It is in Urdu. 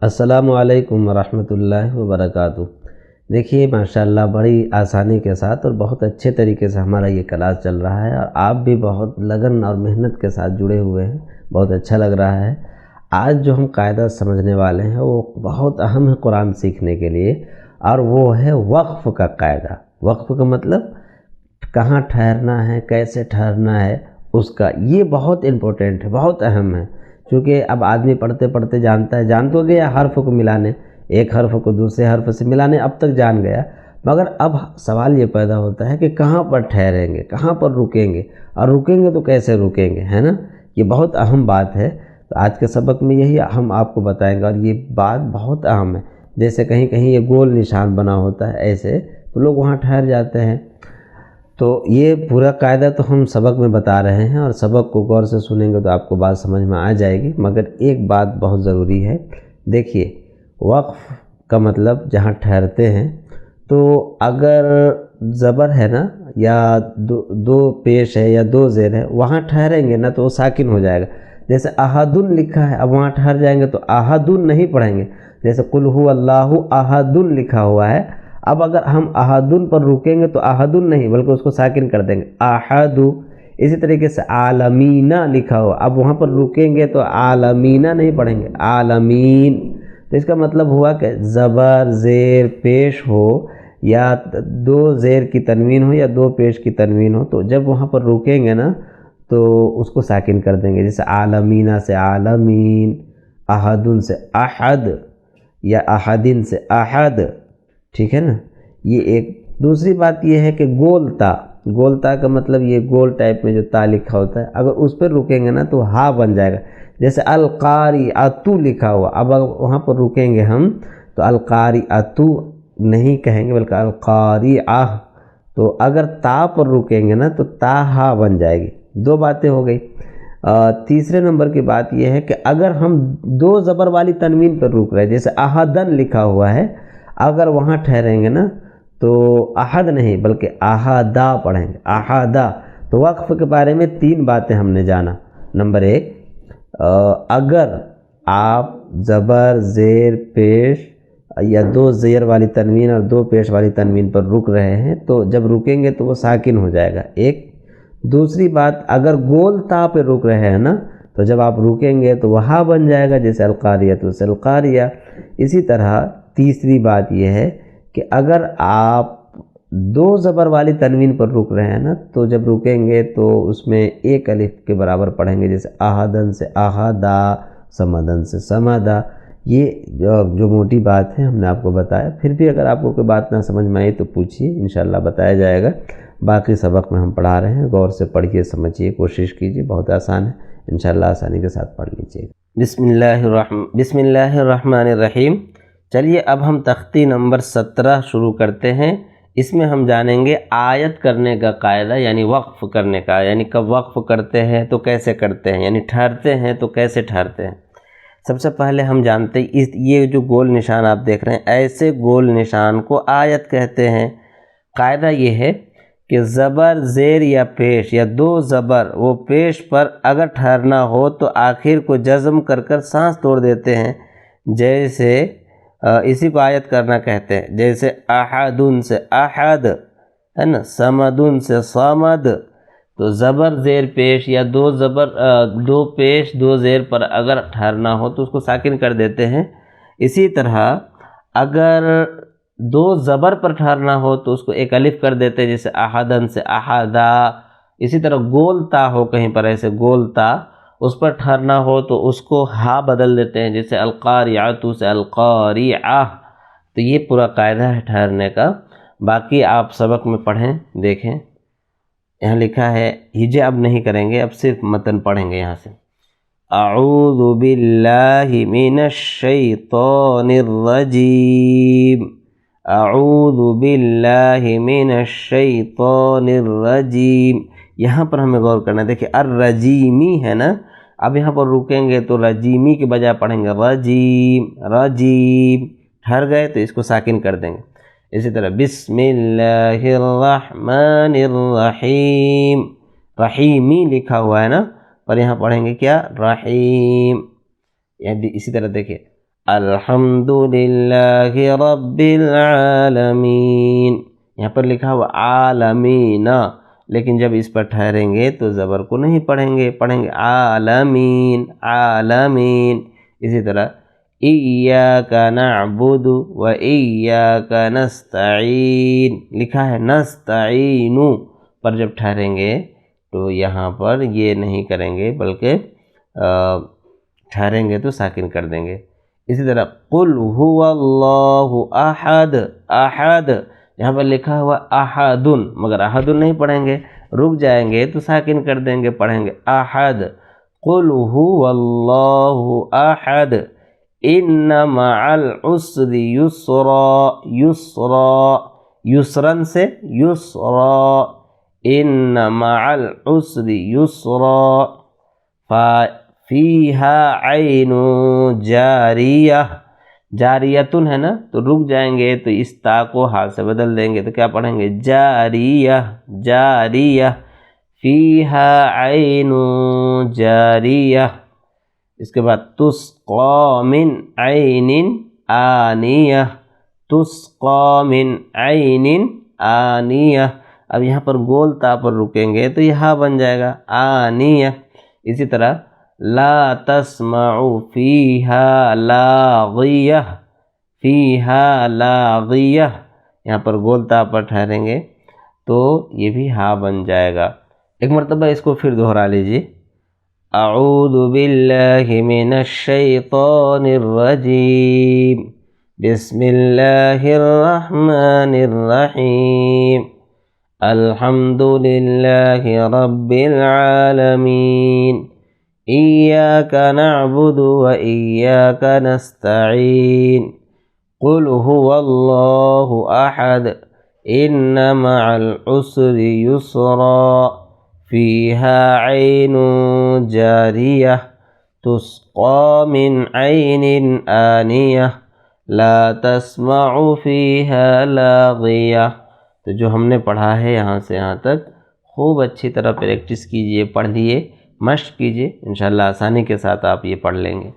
السلام علیکم ورحمۃ اللہ وبرکاتہ۔ دیکھیے ماشاءاللہ بڑی آسانی کے ساتھ اور بہت اچھے طریقے سے ہمارا یہ کلاس چل رہا ہے، اور آپ بھی بہت لگن اور محنت کے ساتھ جڑے ہوئے ہیں، بہت اچھا لگ رہا ہے۔ آج جو ہم قاعدہ سمجھنے والے ہیں وہ بہت اہم ہے قرآن سیکھنے کے لیے، اور وہ ہے وقف کا قاعدہ۔ وقف کا مطلب کہاں ٹھہرنا ہے، کیسے ٹھہرنا ہے، اس کا یہ بہت امپورٹنٹ ہے، بہت اہم ہے۔ چونکہ اب آدمی پڑھتے پڑھتے جانتا ہے، جان تو گیا حرف کو ملانے، ایک حرف کو دوسرے حرف سے ملانے اب تک جان گیا، مگر اب سوال یہ پیدا ہوتا ہے کہ کہاں پر ٹھہریں گے، کہاں پر رکیں گے، اور رکیں گے تو کیسے رکیں گے، ہے نا؟ یہ بہت اہم بات ہے۔ تو آج کے سبق میں یہی ہم آپ کو بتائیں گے، اور یہ بات بہت اہم ہے۔ جیسے کہیں کہیں یہ گول نشان بنا ہوتا ہے ایسے، تو لوگ وہاں ٹھہر جاتے ہیں۔ تو یہ پورا قاعدہ تو ہم سبق میں بتا رہے ہیں، اور سبق کو غور سے سنیں گے تو آپ کو بات سمجھ میں آ جائے گی، مگر ایک بات بہت ضروری ہے۔ دیکھیے وقف کا مطلب جہاں ٹھہرتے ہیں، تو اگر زبر ہے نا، یا دو پیش ہے یا دو زیر ہے، وہاں ٹھہریں گے نا تو وہ ساکن ہو جائے گا۔ جیسے احدن لکھا ہے، اب وہاں ٹھہر جائیں گے تو احدن نہیں پڑھیں گے۔ جیسے قل هو اللہ احدن لکھا ہوا ہے، اب اگر ہم احدن پر رکیں گے تو احدن نہیں بلکہ اس کو ساکن کر دیں گے، احدو۔ اسی طریقے سے عالمینہ لکھا ہوا، اب وہاں پر رکیں گے تو عالمینہ نہیں پڑھیں گے، عالمین۔ تو اس کا مطلب ہوا کہ زبر زیر پیش ہو، یا دو زیر کی تنوین ہو یا دو پیش کی تنوین ہو، تو جب وہاں پر رکیں گے نا تو اس کو ساکن کر دیں گے۔ جیسے عالمینہ سے عالمین، احدن سے احد، یا احدن سے احد، ٹھیک ہے نا؟ یہ ایک۔ دوسری بات یہ ہے کہ گولتا، گولتا کا مطلب یہ گول ٹائپ میں جو تا لکھا ہوتا ہے، اگر اس پر رکیں گے نا تو ہا بن جائے گا۔ جیسے القاریاتو لکھا ہوا، اب وہاں پر رکیں گے ہم تو القاریاتو نہیں کہیں گے بلکہ القاریہ۔ تو اگر تا پر رکیں گے نا تو تا ہا بن جائے گی۔ دو باتیں ہو گئی۔ تیسرے نمبر کی بات یہ ہے کہ اگر ہم دو زبر والی تنوین پر رک رہے ہیں، جیسے احدن لکھا ہوا ہے، اگر وہاں ٹھہریں گے نا تو احد نہیں بلکہ احدا پڑھیں گے، احدا۔ تو وقف کے بارے میں تین باتیں ہم نے جانا۔ نمبر ایک، اگر آپ زبر زیر پیش یا دو زیر والی تنوین اور دو پیش والی تنوین پر رک رہے ہیں تو جب رکیں گے تو وہ ساکن ہو جائے گا، ایک۔ دوسری بات، اگر گول تا پہ رک رہے ہیں نا تو جب آپ رکیں گے تو وہ ہا بن جائے گا، جیسے القاریۃ سے القاریہ۔ اسی طرح تیسری بات یہ ہے کہ اگر آپ دو زبر والی تنوین پر رک رہے ہیں نا تو جب رکیں گے تو اس میں ایک الف کے برابر پڑھیں گے، جیسے احدن سے احدا، سمدن سے سمدا۔ یہ جو موٹی بات ہے ہم نے آپ کو بتایا۔ پھر بھی اگر آپ کو کوئی بات نہ سمجھ میں آئی تو پوچھیے، انشاءاللہ بتایا جائے گا۔ باقی سبق میں ہم پڑھا رہے ہیں، غور سے پڑھیے، سمجھیے، کوشش کیجیے، بہت آسان ہے، انشاءاللہ آسانی کے ساتھ پڑھ لیجیے۔ بسم اللہ الرحمن الرحیم۔ چلیے اب ہم تختی نمبر 17 شروع کرتے ہیں۔ اس میں ہم جانیں گے آیت کرنے کا قاعدہ، یعنی وقف کرنے کا، یعنی کب وقف کرتے ہیں تو کیسے کرتے ہیں، یعنی ٹھہرتے ہیں تو کیسے ٹھہرتے ہیں۔ سب سے پہلے ہم جانتے ہیں یہ جو گول نشان آپ دیکھ رہے ہیں، ایسے گول نشان کو آیت کہتے ہیں۔ قاعدہ یہ ہے کہ زبر زیر یا پیش یا دو زبر وہ پیش پر اگر ٹھہرنا ہو تو آخر کو جزم کر کر سانس توڑ دیتے ہیں، جیسے اسی کو آیت کرنا کہتے ہیں۔ جیسے احدن سے احد، ہے نا، سمدن سے صمد۔ تو زبر زیر پیش یا دو پیش دو زیر پر اگر ٹھہرنا ہو تو اس کو ساکن کر دیتے ہیں۔ اسی طرح اگر دو زبر پر ٹھہرنا ہو تو اس کو ایک الف کر دیتے ہیں، جیسے احدن سے احدا۔ اسی طرح گول تا ہو کہیں پر، ایسے گول تا، اس پر ٹھہرنا ہو تو اس کو ہا بدل دیتے ہیں، جیسے القاریعۃ سے القاریعہ۔ تو یہ پورا قاعدہ ہے ٹھہرنے کا۔ باقی آپ سبق میں پڑھیں، دیکھیں۔ یہاں لکھا ہے، ہجے اب نہیں کریں گے، اب صرف متن پڑھیں گے یہاں سے۔ اعوذ باللہ من الشیطان الرجیم، اعوذ باللہ من الشیطان الرجیم۔ یہاں پر ہمیں غور کرنا ہے، دیکھیں الرجیمی ہے نا، اب یہاں پر رکیں گے تو رجیمی کے بجائے پڑھیں گے رجیم، رجیم۔ ٹھہر گئے تو اس کو ساکن کر دیں گے۔ اسی طرح بسم اللہ الرحمن الرحیم، رحیمی لکھا ہوا ہے نا، پر یہاں پڑھیں گے کیا؟ رحیم۔ اسی طرح دیکھیں الحمد للہ رب العالمین. یہاں پر لکھا ہوا عالمین، لیکن جب اس پر ٹھہریں گے تو زبر کو نہیں پڑھیں گے عالمین عالمین. اسی طرح ایاک نعبد و ایاک نستعین، لکھا ہے نستعین، پر جب ٹھہریں گے تو یہاں پر یہ نہیں کریں گے بلکہ ٹھہریں گے تو ساکن کر دیں گے. اسی طرح قل هو اللہ احد، احد یہاں پر لکھا ہوا احد، مگر احد نہیں پڑھیں گے، رک جائیں گے تو ساکن کر دیں گے، پڑھیں گے احد. قل هو اللہ احد ان مع العسر یسرا، یسرا یسرن سے یسرا، ان مع العسر یسرا. فیہا عین جاریہ، جاریتن ہے نا، تو رک جائیں گے تو اس تا کو ہا سے بدل دیں گے تو کیا پڑھیں گے جاریہ، جاریہ. فیہا عین جاریہ. اس کے بعد تسقی من عین آنیہ، تسقی من عین آنیہ. اب یہاں پر گول تا پر رکیں گے تو یہ ہا بن جائے گا آنیہ. اسی طرح لا تسمع فیہا لاغیہ، فیہا لاغیہ، یہاں پر گول تا پر ٹھہریں گے تو یہ بھی ہا بن جائے گا. ایک مرتبہ اس کو پھر دہرا لیجیے. اعوذ باللہ من الشیطان الرجیم بسم اللہ الرحمن الرحیم الحمد للہ رب العالمین ایاک نعبد و ایاک نستعین قل هو اللہ احد ان مع العسر یسرا فیہا عین جاریہ تسقی من عین آنیہ لا تسمع فیہا لاغیہ. تو جو ہم نے پڑھا ہے یہاں سے یہاں تک خوب اچھی طرح پریکٹس کیجئے، پڑھ لیے، مشق کیجئے، انشاءاللہ آسانی کے ساتھ آپ یہ پڑھ لیں گے.